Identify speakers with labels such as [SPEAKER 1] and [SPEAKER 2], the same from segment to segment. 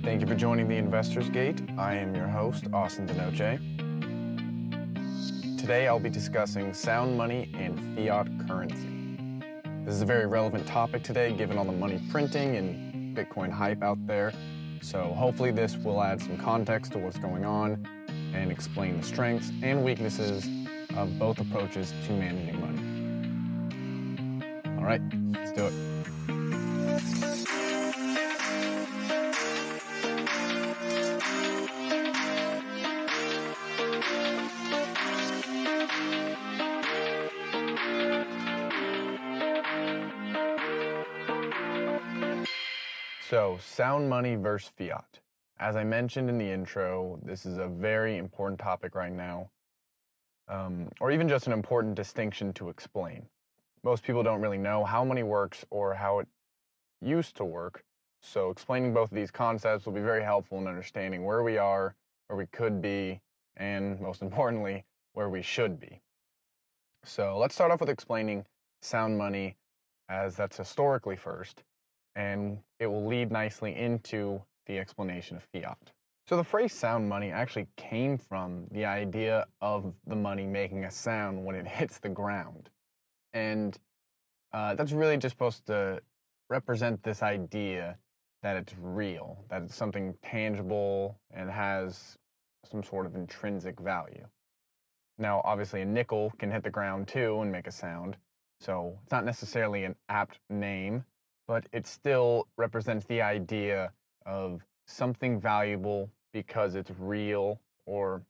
[SPEAKER 1] Thank you for joining the Investors Gate. I am your host, Austin DeNoce. Today I'll be discussing sound money and fiat currency. This is a very relevant topic today given all the money printing and Bitcoin hype out there. So hopefully this will add some context to what's going on and explain the strengths and weaknesses of both approaches to managing money. All right, let's do it. So, sound money versus fiat. As I mentioned in the intro, this is a very important topic right now, or even just an important distinction to explain. Most people don't really know how money works or how it used to work, so explaining both of these concepts will be very helpful in understanding where we are, where we could be, and most importantly, where we should be. So let's start off with explaining sound money, as that's historically first, and it will lead nicely into the explanation of fiat. So the phrase sound money actually came from the idea of the money making a sound when it hits the ground. And that's really just supposed to represent this idea that it's real, that it's something tangible and has some sort of intrinsic value. Now, obviously, a nickel can hit the ground too and make a sound, so it's not necessarily an apt name, but it still represents the idea of something valuable because it's real or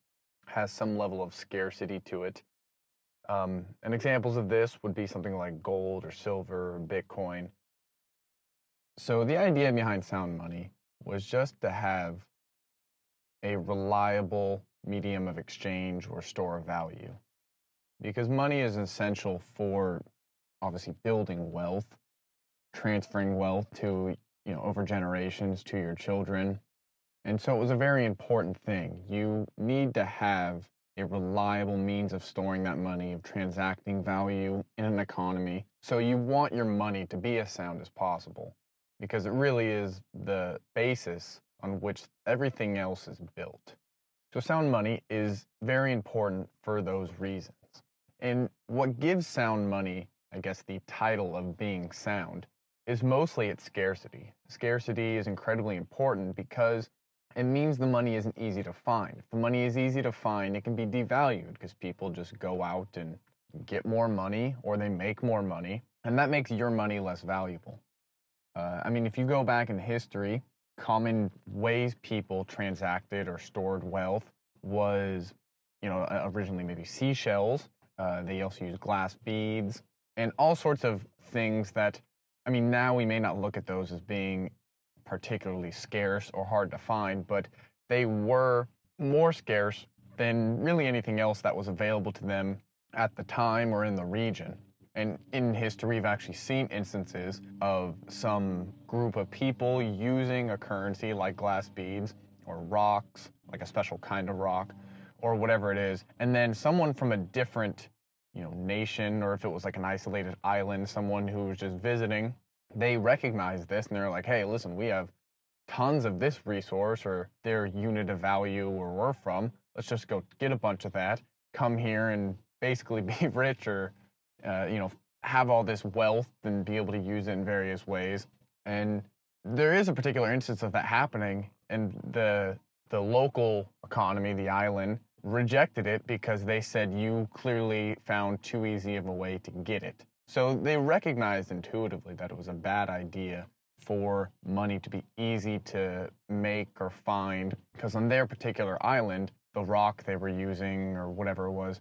[SPEAKER 1] has some level of scarcity to it. And examples of this would be something like gold or silver or Bitcoin. So the idea behind sound money was just to have a reliable medium of exchange or store of value, because money is essential for obviously building wealth, transferring wealth to, over generations to your children. And so it was a very important thing. You need to have a reliable means of storing that money, of transacting value in an economy. So you want your money to be as sound as possible, because it really is the basis on which everything else is built. So sound money is very important for those reasons. And what gives sound money, I guess, the title of being sound is mostly its scarcity. Scarcity is incredibly important because it means the money isn't easy to find. If the money is easy to find, it can be devalued because people just go out and get more money or they make more money, and that makes your money less valuable. If you go back in history, common ways people transacted or stored wealth was, originally maybe seashells. They also used glass beads and all sorts of things that, now we may not look at those as being particularly scarce or hard to find, but they were more scarce than really anything else that was available to them at the time or in the region. And in history, we've actually seen instances of some group of people using a currency like glass beads or rocks, like a special kind of rock, or whatever it is, and then someone from a different nation, or if it was like an isolated island, someone who was just visiting, they recognized this and they're like, hey, listen, we have tons of this resource or their unit of value where we're from. Let's just go get a bunch of that, come here and basically be rich or, have all this wealth and be able to use it in various ways. And there is a particular instance of that happening, and the local economy, the island, rejected it because they said you clearly found too easy of a way to get it. So they recognized intuitively that it was a bad idea for money to be easy to make or find, because on their particular island, the rock they were using or whatever it was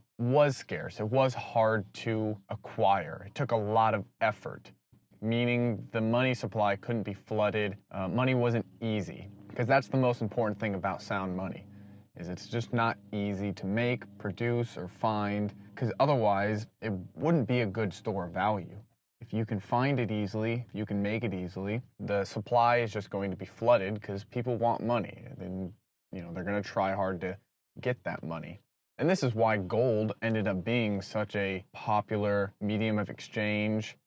[SPEAKER 1] scarce. It was hard to acquire. It took a lot of effort, meaning the money supply couldn't be flooded. Money wasn't easy, because that's the most important thing about sound money. Is it's just not easy to make, produce, or find, because otherwise it wouldn't be a good store of value. If you can find it easily, if you can make it easily, the supply is just going to be flooded because people want money. And they're going to try hard to get that money. And this is why gold ended up being such a popular medium of exchange,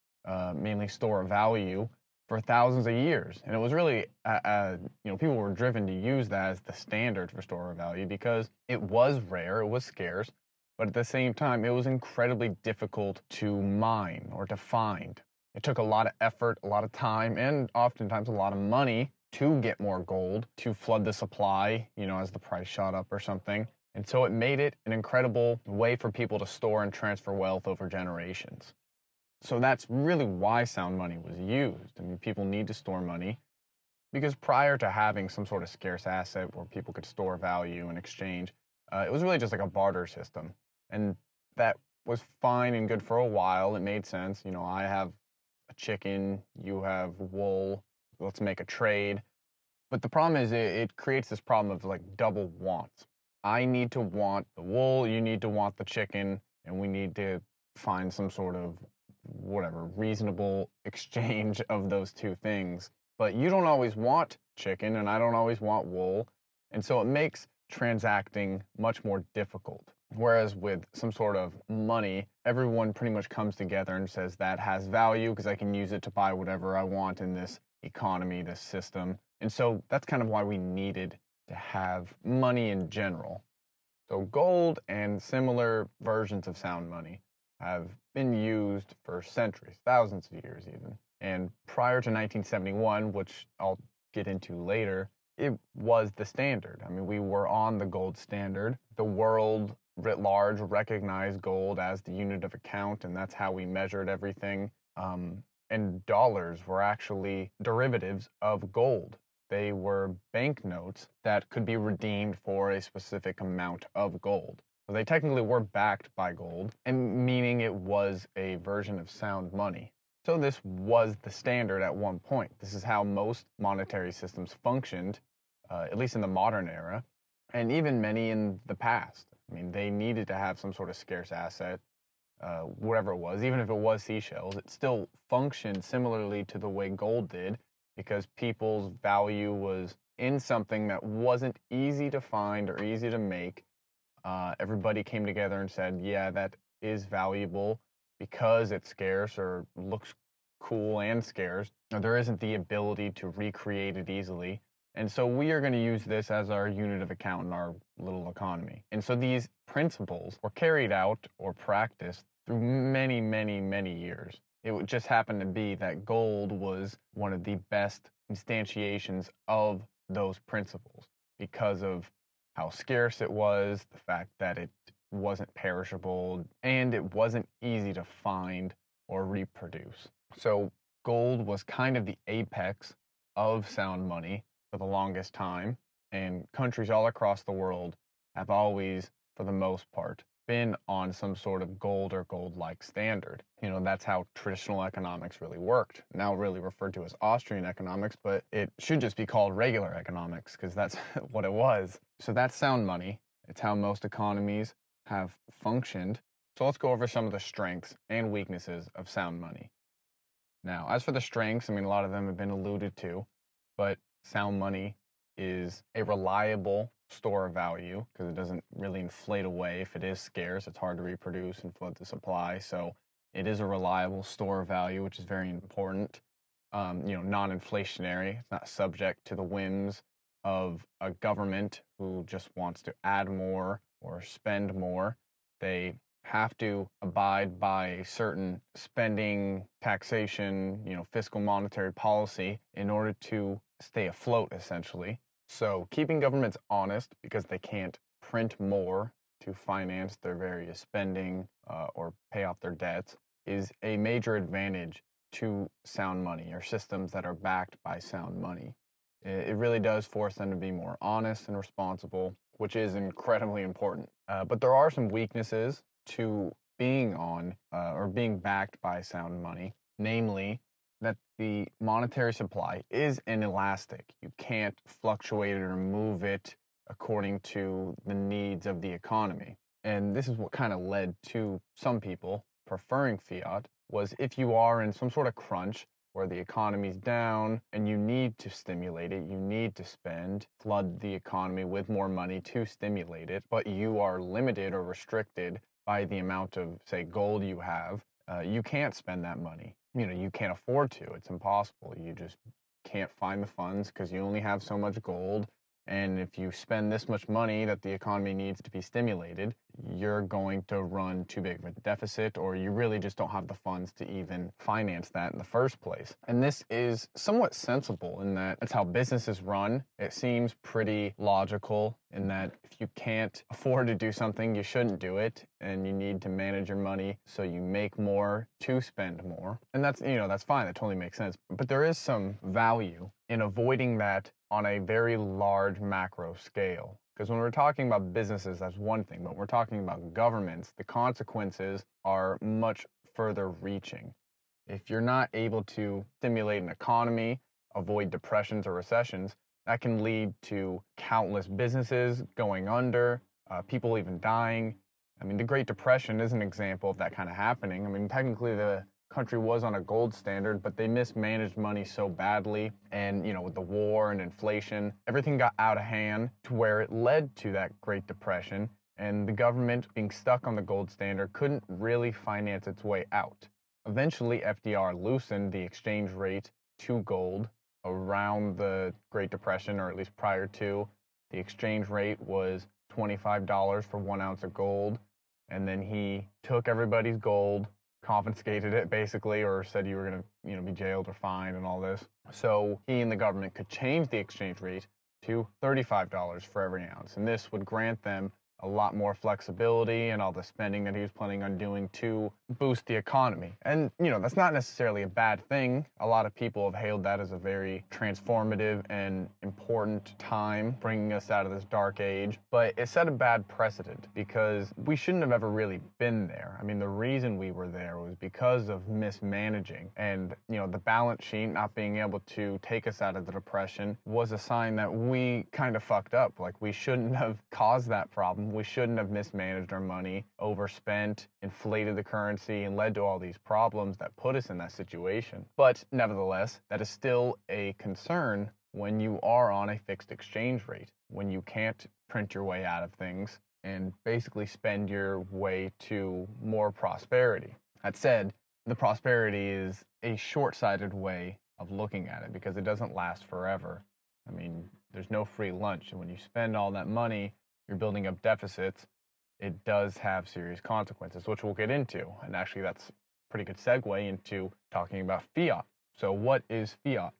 [SPEAKER 1] mainly store of value, for thousands of years. And it was really, people were driven to use that as the standard for store of value because it was rare, it was scarce, but at the same time, it was incredibly difficult to mine or to find. It took a lot of effort, a lot of time, and oftentimes a lot of money to get more gold, to flood the supply, as the price shot up or something. And so it made it an incredible way for people to store and transfer wealth over generations. So that's really why sound money was used. I mean, people need to store money because prior to having some sort of scarce asset where people could store value and exchange, it was really just like a barter system. And that was fine and good for a while. It made sense. I have a chicken, you have wool, let's make a trade. But the problem is it creates this problem of like double wants. I need to want the wool, you need to want the chicken, and we need to find some sort of reasonable exchange of those two things. But you don't always want chicken and I don't always want wool. And so it makes transacting much more difficult. Whereas with some sort of money, everyone pretty much comes together and says that has value because I can use it to buy whatever I want in this economy, this system. And so that's kind of why we needed to have money in general. So gold and similar versions of sound money have been used for centuries, thousands of years even. And prior to 1971, which I'll get into later, it was the standard. I mean, we were on the gold standard. The world writ large recognized gold as the unit of account, and that's how we measured everything. And dollars were actually derivatives of gold. They were banknotes that could be redeemed for a specific amount of gold. So they technically were backed by gold, and meaning it was a version of sound money. So this was the standard at one point. This is how most monetary systems functioned, at least in the modern era, and even many in the past. I mean, they needed to have some sort of scarce asset, whatever it was, even if it was seashells. It still functioned similarly to the way gold did because people's value was in something that wasn't easy to find or easy to make. Everybody came together and said, yeah, that is valuable because it's scarce or looks cool and scarce. There isn't the ability to recreate it easily. And so we are going to use this as our unit of account in our little economy. And so these principles were carried out or practiced through many, many, many years. It just happened to be that gold was one of the best instantiations of those principles because of how scarce it was, the fact that it wasn't perishable, and it wasn't easy to find or reproduce. So gold was kind of the apex of sound money for the longest time, and countries all across the world have always, for the most part, been on some sort of gold or gold-like standard. That's how traditional economics really worked, now really referred to as Austrian economics, but it should just be called regular economics because that's what it was. So that's sound money. It's how most economies have functioned. So let's go over some of the strengths and weaknesses of sound money. Now, as for the strengths, I mean, a lot of them have been alluded to, but sound money is a reliable store of value because it doesn't really inflate away. If it is scarce, it's hard to reproduce and flood the supply. So it is a reliable store of value, which is very important. Non-inflationary. It's not subject to the whims of a government who just wants to add more or spend more. They have to abide by a certain spending, taxation, fiscal monetary policy in order to stay afloat, essentially. So keeping governments honest because they can't print more to finance their various spending or pay off their debts is a major advantage to sound money or systems that are backed by sound money. It really does force them to be more honest and responsible, which is incredibly important. But there are some weaknesses to being on or being backed by sound money, namely that the monetary supply is inelastic. You can't fluctuate it or move it according to the needs of the economy. And this is what kind of led to some people preferring fiat, was if you are in some sort of crunch where the economy's down and you need to stimulate it, you need to spend, flood the economy with more money to stimulate it, but you are limited or restricted by the amount of, say, gold you have, you can't spend that money. you can't afford to. It's impossible. You just can't find the funds because you only have so much gold. And if you spend this much money that the economy needs to be stimulated, you're going to run too big of a deficit, or you really just don't have the funds to even finance that in the first place. And this is somewhat sensible in that it's how businesses run. It seems pretty logical in that if you can't afford to do something, you shouldn't do it, and you need to manage your money so you make more to spend more. And that's fine. That totally makes sense. But there is some value in avoiding that on a very large macro scale. Because when we're talking about businesses, that's one thing, but when we're talking about governments, the consequences are much further reaching. If you're not able to stimulate an economy, avoid depressions or recessions, that can lead to countless businesses going under, people even dying. I mean, the Great Depression is an example of that kind of happening. I mean, technically the country was on a gold standard, but they mismanaged money so badly, and with the war and inflation, everything got out of hand to where it led to that Great Depression, and the government, being stuck on the gold standard, couldn't really finance its way out. Eventually, FDR loosened the exchange rate to gold around the Great Depression, or at least prior to. The exchange rate was $25 for 1 ounce of gold, and then he took everybody's gold, confiscated it basically, or said you were going to be jailed or fined and all this. So he and the government could change the exchange rate to $35 for every ounce, and this would grant them a lot more flexibility and all the spending that he was planning on doing to boost the economy. And, that's not necessarily a bad thing. A lot of people have hailed that as a very transformative and important time, bringing us out of this dark age. But it set a bad precedent because we shouldn't have ever really been there. I mean, the reason we were there was because of mismanaging. And, the balance sheet not being able to take us out of the depression was a sign that we kind of fucked up. Like, we shouldn't have caused that problem. We shouldn't have mismanaged our money, overspent, inflated the currency, and led to all these problems that put us in that situation. But nevertheless, that is still a concern when you are on a fixed exchange rate, when you can't print your way out of things and basically spend your way to more prosperity. That said, the prosperity is a short-sighted way of looking at it because it doesn't last forever. I mean, there's no free lunch, and when you spend all that money, you're building up deficits, it does have serious consequences, which we'll get into. And actually, that's a pretty good segue into talking about fiat. So what is fiat?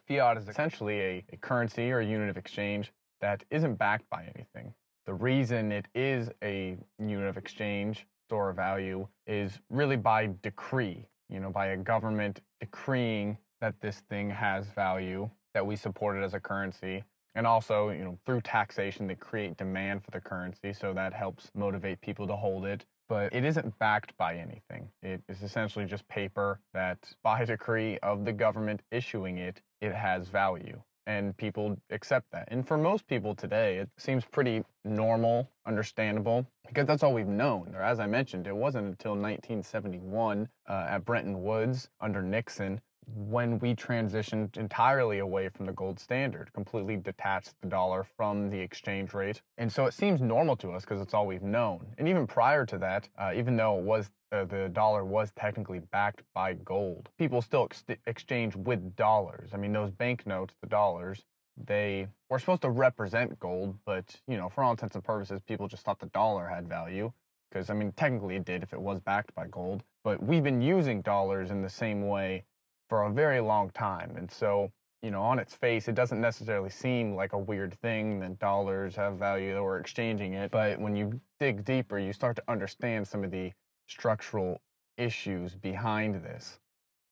[SPEAKER 1] Fiat is essentially a currency or a unit of exchange that isn't backed by anything. The reason it is a unit of exchange, store of value, is really by decree, by a government decreeing that this thing has value, that we support it as a currency. And also, through taxation, they create demand for the currency, so that helps motivate people to hold it. But it isn't backed by anything. It is essentially just paper that, by decree of the government issuing it, it has value. And people accept that. And for most people today, it seems pretty normal, understandable, because that's all we've known. Or as I mentioned, it wasn't until 1971 at Bretton Woods under Nixon when we transitioned entirely away from the gold standard, completely detached the dollar from the exchange rate. And so it seems normal to us because it's all we've known. And even prior to that, even though it was the dollar was technically backed by gold, people still exchange with dollars. I mean, those banknotes, the dollars, they were supposed to represent gold, but, for all intents and purposes, people just thought the dollar had value. Because, I mean, technically it did if it was backed by gold. But we've been using dollars in the same way for a very long time. And so, on its face, it doesn't necessarily seem like a weird thing that dollars have value that we're exchanging it. But when you dig deeper, you start to understand some of the structural issues behind this.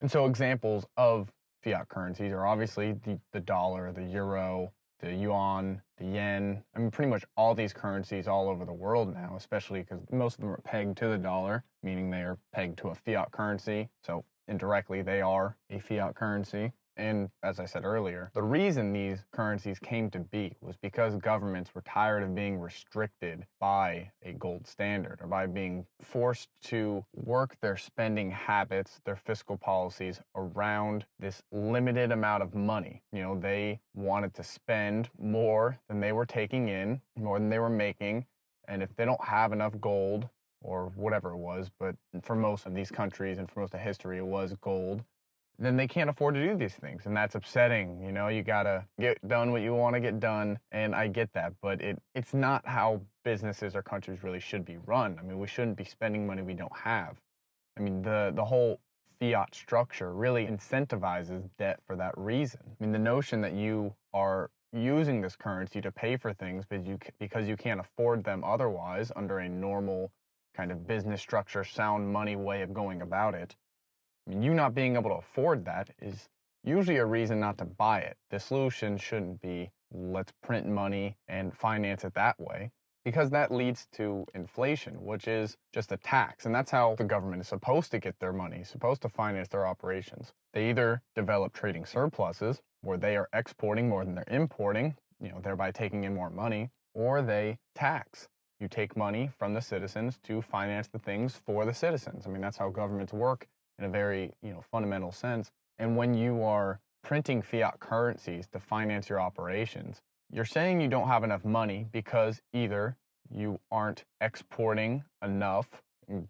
[SPEAKER 1] And so examples of fiat currencies are obviously the dollar, the euro, the yuan, the yen. I mean, pretty much all these currencies all over the world now, especially because most of them are pegged to the dollar, meaning they are pegged to a fiat currency. So indirectly, they are a fiat currency. And as I said earlier, the reason these currencies came to be was because governments were tired of being restricted by a gold standard, or by being forced to work their spending habits, their fiscal policies around this limited amount of money. They wanted to spend more than they were taking in, more than they were making. And if they don't have enough gold, or whatever it was, but for most of these countries and for most of history, it was gold, then they can't afford to do these things. And that's upsetting. You know, you got to get done what you want to get done. And I get that, but it's not how businesses or countries really should be run. I mean, we shouldn't be spending money we don't have. I mean, the whole fiat structure really incentivizes debt for that reason. I mean, the notion that you are using this currency to pay for things because you can't afford them otherwise under a normal kind of business structure, sound money way of going about it. I mean, you not being able to afford that is usually a reason not to buy it. The solution shouldn't be let's print money and finance it that way, because that leads to inflation, which is just a tax. And that's how the government is supposed to get their money, supposed to finance their operations. They either develop trading surpluses, where they are exporting more than they're importing, thereby taking in more money, or they tax. You take money from the citizens to finance the things for the citizens. I mean, that's how governments work in a very, fundamental sense. And when you are printing fiat currencies to finance your operations, you're saying you don't have enough money because either you aren't exporting enough,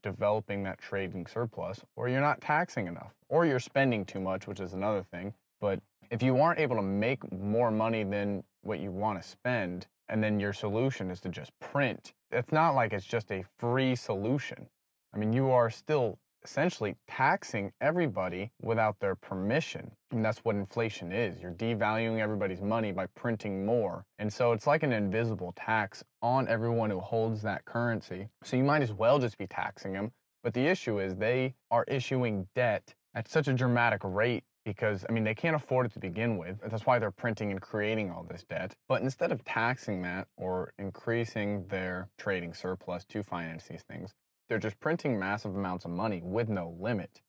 [SPEAKER 1] developing that trading surplus, or you're not taxing enough, or you're spending too much, which is another thing. But if you aren't able to make more money than what you want to spend, and then your solution is to just print, it's not like it's just a free solution. I mean, you are still essentially taxing everybody without their permission. And that's what inflation is. You're devaluing everybody's money by printing more. And so it's like an invisible tax on everyone who holds that currency. So you might as well just be taxing them. But the issue is they are issuing debt at such a dramatic rate because, they can't afford it to begin with. That's why they're printing and creating all this debt. But instead of taxing that or increasing their trading surplus to finance these things, they're just printing massive amounts of money with no limit.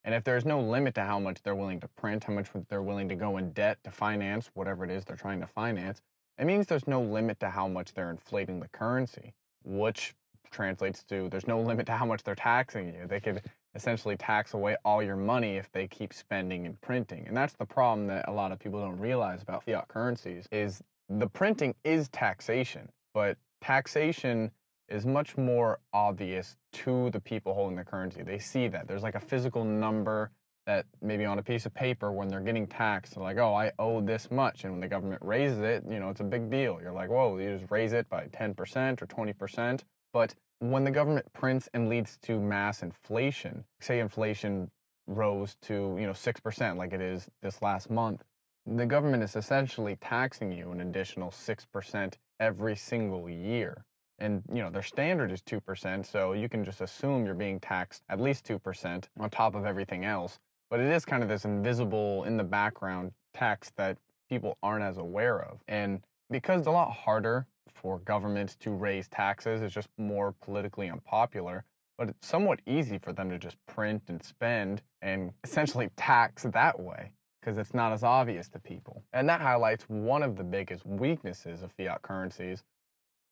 [SPEAKER 1] And if there's no limit to how much they're willing to print, how much they're willing to go in debt to finance whatever it is they're trying to finance, it means there's no limit to how much they're inflating the currency, which translates to there's no limit to how much they're taxing you. They could essentially tax away all your money if they keep spending and printing. And that's the problem that a lot of people don't realize about fiat currencies is the printing is taxation, but taxation is much more obvious to the people holding the currency. They see that. There's like a physical number that maybe on a piece of paper when they're getting taxed, they're like, oh, I owe this much. And when the government raises it, it's a big deal. You're like, whoa, you just raise it by 10% or 20%. But when the government prints and leads to mass inflation, say inflation rose to, 6% like it is this last month, the government is essentially taxing you an additional 6% every single year. And, their standard is 2%, so you can just assume you're being taxed at least 2% on top of everything else. But it is kind of this invisible, in the background tax that people aren't as aware of. And because it's a lot harder for governments to raise taxes, it's just more politically unpopular, but it's somewhat easy for them to just print and spend and essentially tax that way because it's not as obvious to people. And that highlights one of the biggest weaknesses of fiat currencies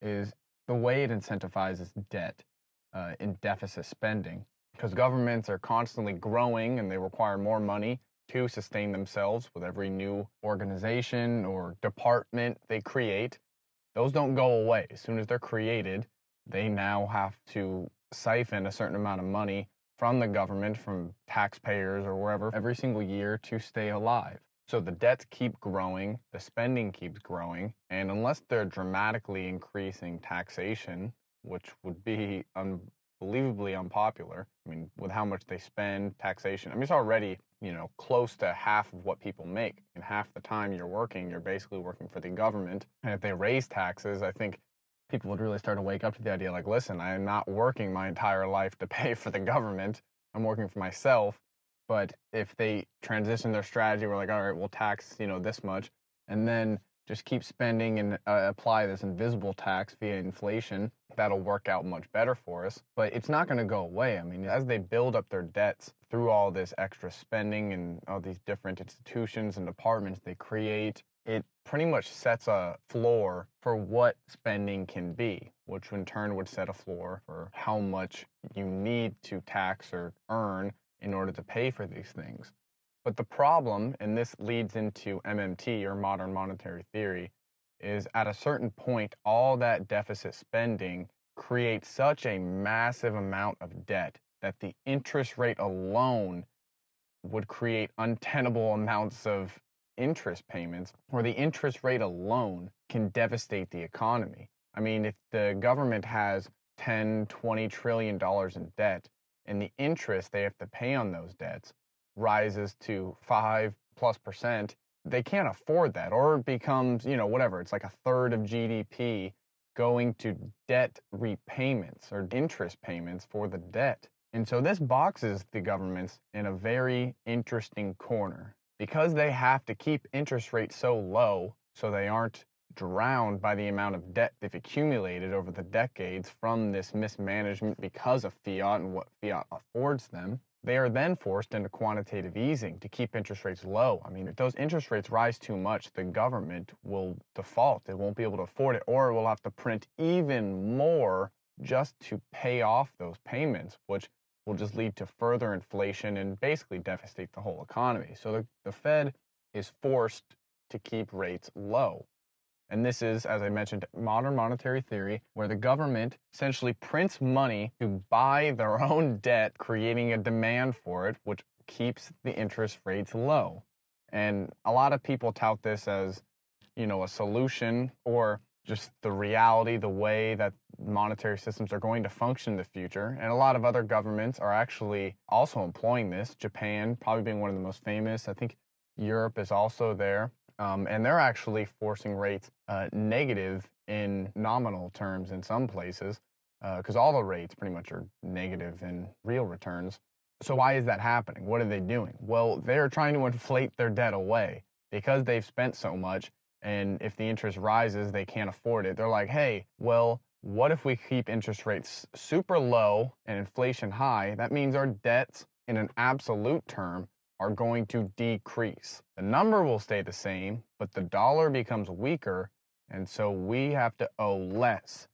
[SPEAKER 1] is the way it incentivizes debt in deficit spending, because governments are constantly growing and they require more money to sustain themselves with every new organization or department they create. Those don't go away. As soon as they're created, they now have to siphon a certain amount of money from the government, from taxpayers or wherever, every single year to stay alive. So the debts keep growing, the spending keeps growing, and unless they're dramatically increasing taxation, which would be unbelievably unpopular, with how much they spend, taxation, it's already, close to half of what people make. And half the time you're working, you're basically working for the government. And if they raise taxes, I think people would really start to wake up to the idea like, listen, I am not working my entire life to pay for the government. I'm working for myself. But if they transition their strategy, we're like, all right, we'll tax, this much, and then just keep spending and apply this invisible tax via inflation, that'll work out much better for us. But it's not going to go away. As they build up their debts through all this extra spending and all these different institutions and departments they create, it pretty much sets a floor for what spending can be, which in turn would set a floor for how much you need to tax or earn in order to pay for these things. But the problem, and this leads into MMT or modern monetary theory, is at a certain point, all that deficit spending create such a massive amount of debt that the interest rate alone would create untenable amounts of interest payments, or the interest rate alone can devastate the economy. I mean, if the government has 10, 20 trillion dollars in debt, and the interest they have to pay on those debts rises to 5+%, they can't afford that, or it becomes, whatever, it's like a third of GDP going to debt repayments or interest payments for the debt. And so this boxes the governments in a very interesting corner because they have to keep interest rates so low so they aren't drowned by the amount of debt they've accumulated over the decades from this mismanagement because of fiat and what fiat affords them. They are then forced into quantitative easing to keep interest rates low. I mean, if those interest rates rise too much, the government will default. It won't be able to afford it, or it will have to print even more just to pay off those payments, which will just lead to further inflation and basically devastate the whole economy. So the Fed is forced to keep rates low. And this is, as I mentioned, modern monetary theory, where the government essentially prints money to buy their own debt, creating a demand for it, which keeps the interest rates low. And a lot of people tout this as, a solution, or just the reality, the way that monetary systems are going to function in the future. And a lot of other governments are actually also employing this. Japan probably being one of the most famous. I think Europe is also there. And they're actually forcing rates negative in nominal terms in some places, because all the rates pretty much are negative in real returns. So why is that happening? What are they doing? Well, they're trying to inflate their debt away because they've spent so much. And if the interest rises, they can't afford it. They're like, hey, well, what if we keep interest rates super low and inflation high? That means our debts in an absolute term are going to decrease. The number will stay the same, but the dollar becomes weaker, and so we have to owe less.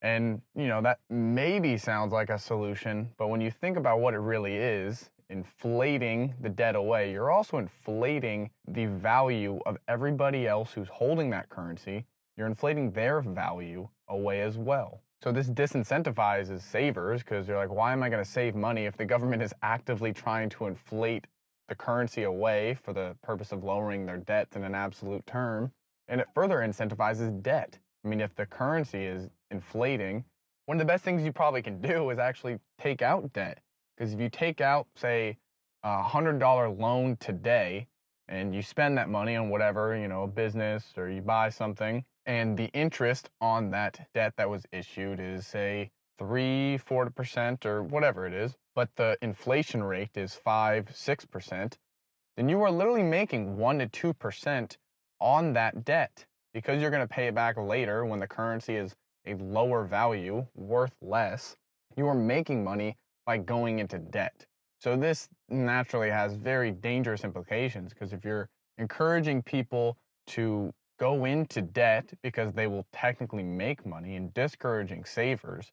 [SPEAKER 1] And, that maybe sounds like a solution, but when you think about what it really is, inflating the debt away, you're also inflating the value of everybody else who's holding that currency. You're inflating their value away as well. So this disincentivizes savers because you're like, why am I going to save money if the government is actively trying to inflate the currency away for the purpose of lowering their debts in an absolute term? And it further incentivizes debt. I mean, if the currency is inflating, one of the best things you probably can do is actually take out debt. Because if you take out, say, a $100 loan today, and you spend that money on whatever, a business, or you buy something, and the interest on that debt that was issued is, say, 3-4%, or whatever it is, but the inflation rate is 5-6%, then you are literally making 1-2% on that debt because you're going to pay it back later when the currency is a lower value, worth less. You are making money by going into debt. So this naturally has very dangerous implications because if you're encouraging people to go into debt because they will technically make money and discouraging savers,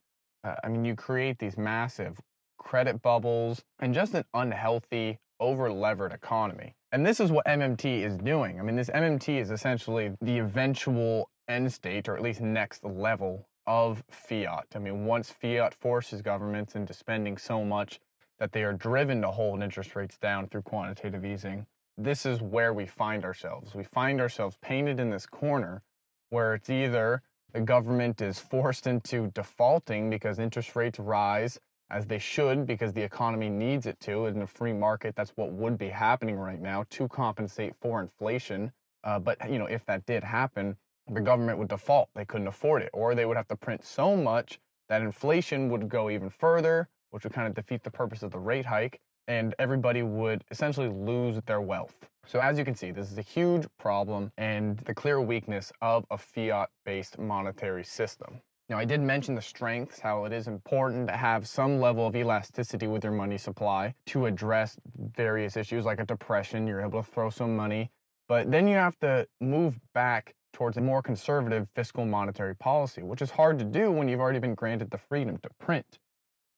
[SPEAKER 1] you create these massive credit bubbles and just an unhealthy, over-levered economy. And this is what MMT is doing. This MMT is essentially the eventual end state, or at least next level of fiat. Once fiat forces governments into spending so much that they are driven to hold interest rates down through quantitative easing, this is where we find ourselves. We find ourselves painted in this corner where it's either the government is forced into defaulting because interest rates rise as they should because the economy needs it to. In a free market, that's what would be happening right now to compensate for inflation. But if that did happen, the government would default. They couldn't afford it, or they would have to print so much that inflation would go even further, which would kind of defeat the purpose of the rate hike, and everybody would essentially lose their wealth. So as you can see, this is a huge problem and the clear weakness of a fiat-based monetary system. Now, I did mention the strengths, how it is important to have some level of elasticity with your money supply to address various issues like a depression. You're able to throw some money, but then you have to move back towards a more conservative fiscal monetary policy, which is hard to do when you've already been granted the freedom to print.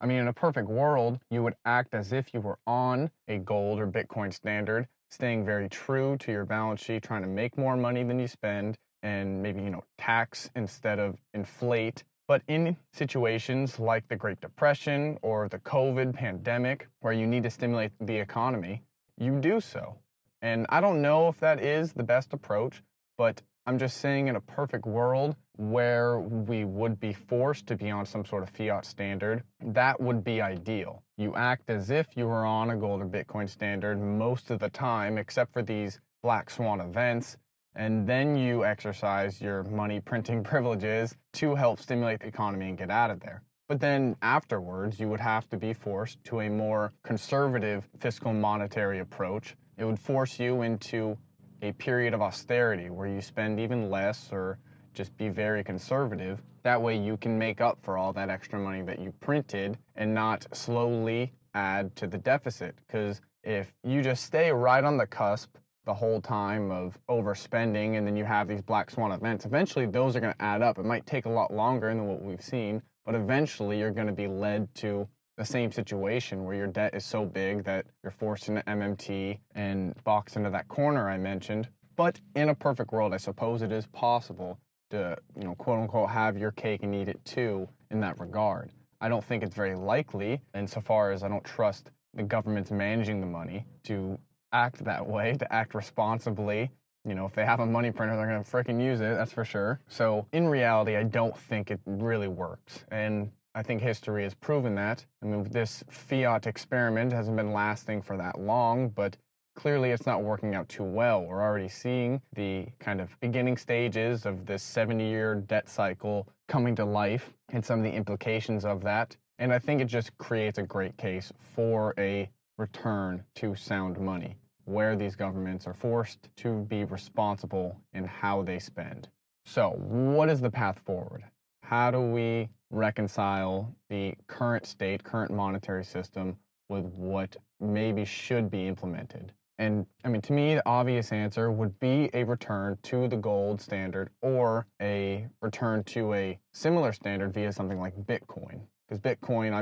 [SPEAKER 1] In a perfect world, you would act as if you were on a gold or Bitcoin standard, staying very true to your balance sheet, trying to make more money than you spend, and maybe, tax instead of inflate But in situations like the Great Depression or the COVID pandemic, where you need to stimulate the economy, you do so. And I don't know if that is the best approach, but I'm just saying in a perfect world where we would be forced to be on some sort of fiat standard, that would be ideal. You act as if you were on a gold or Bitcoin standard most of the time, except for these black swan events, and then you exercise your money printing privileges to help stimulate the economy and get out of there. But then afterwards, you would have to be forced to a more conservative fiscal monetary approach. It would force you into a period of austerity where you spend even less or just be very conservative. That way you can make up for all that extra money that you printed and not slowly add to the deficit. Because if you just stay right on the cusp the whole time of overspending and then you have these black swan events, eventually those are going to add up. It might take a lot longer than what we've seen, but eventually you're going to be led to the same situation where your debt is so big that you're forced into MMT and boxed into that corner I mentioned. But in a perfect world, I suppose it is possible to, quote unquote, have your cake and eat it too in that regard. I don't think it's very likely, insofar as I don't trust the government's managing the money to act that way, to act responsibly. If they have a money printer, they're going to freaking use it, that's for sure. So in reality, I don't think it really works. And I think history has proven that. I mean, this fiat experiment hasn't been lasting for that long, but clearly it's not working out too well. We're already seeing the kind of beginning stages of this 70-year debt cycle coming to life and some of the implications of that. And I think it just creates a great case for a return to sound money, where these governments are forced to be responsible in how they spend. So, what is the path forward? How do we reconcile the current state, current monetary system with what maybe should be implemented? And I mean, to me, the obvious answer would be a return to the gold standard or a return to a similar standard via something like Bitcoin. Because Bitcoin,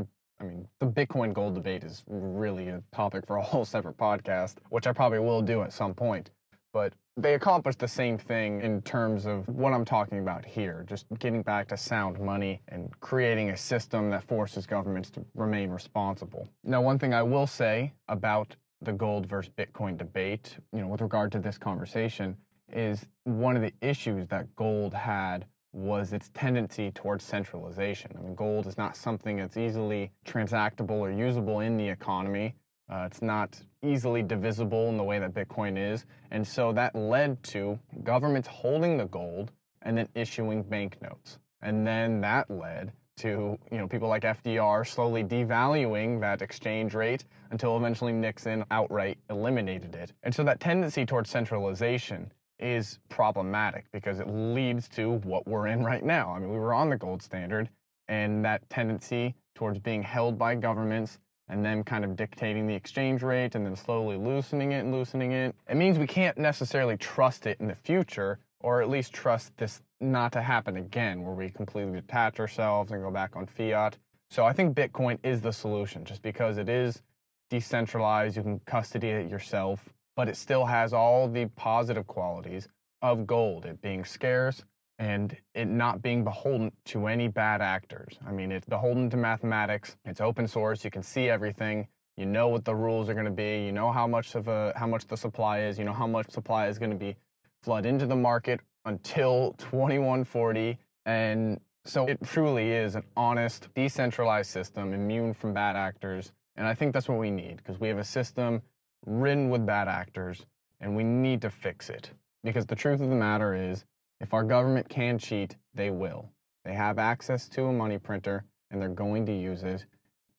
[SPEAKER 1] I mean, the Bitcoin gold debate is really a topic for a whole separate podcast, which I probably will do at some point. But they accomplish the same thing in terms of what I'm talking about here, just getting back to sound money and creating a system that forces governments to remain responsible. Now, one thing I will say about the gold versus Bitcoin debate, with regard to this conversation, is one of the issues that gold had was its tendency towards centralization. I mean, gold is not something that's easily transactable or usable in the economy. It's not easily divisible in the way that Bitcoin is. And so that led to governments holding the gold and then issuing banknotes. And then that led to, people like FDR slowly devaluing that exchange rate until eventually Nixon outright eliminated it. And so that tendency towards centralization is problematic because it leads to what we're in right now. I mean, we were on the gold standard, and that tendency towards being held by governments and then kind of dictating the exchange rate and then slowly loosening it, it means we can't necessarily trust it in the future, or at least trust this not to happen again, where we completely detach ourselves and go back on fiat. So I think Bitcoin is the solution, just because it is decentralized, you can custody it yourself, but it still has all the positive qualities of gold, it being scarce and it not being beholden to any bad actors. I mean, it's beholden to mathematics, it's open source, you can see everything, you know what the rules are going to be, you know how much the supply is, you know how much supply is going to be flood into the market until 2140, and so it truly is an honest, decentralized system, immune from bad actors, and I think that's what we need, because we have a system ridden with bad actors, and we need to fix it. Because the truth of the matter is, if our government can cheat, they will. They have access to a money printer, and they're going to use it,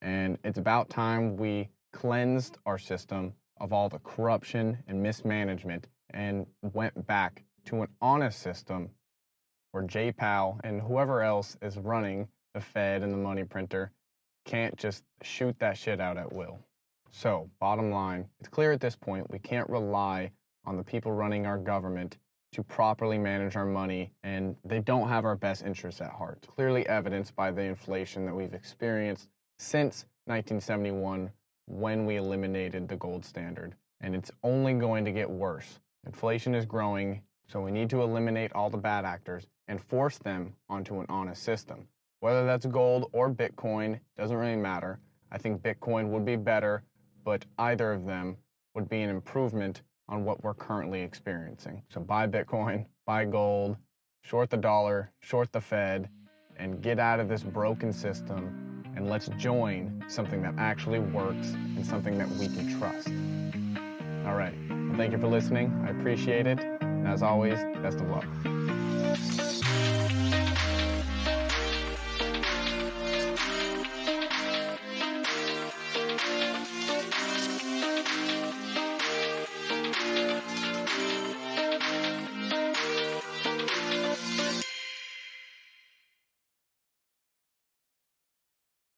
[SPEAKER 1] and it's about time we cleansed our system of all the corruption and mismanagement and went back to an honest system where Jay Powell and whoever else is running the Fed and the money printer can't just shoot that shit out at will. So, bottom line, it's clear at this point we can't rely on the people running our government to properly manage our money, and they don't have our best interests at heart. Clearly evidenced by the inflation that we've experienced since 1971 when we eliminated the gold standard. And it's only going to get worse. Inflation is growing, so we need to eliminate all the bad actors and force them onto an honest system. Whether that's gold or Bitcoin, doesn't really matter. I think Bitcoin would be better, but either of them would be an improvement on what we're currently experiencing. So buy Bitcoin, buy gold, short the dollar, short the Fed, and get out of this broken system, and let's join something that actually works and something that we can trust. All right. Well, thank you for listening. I appreciate it. And as always, best of luck.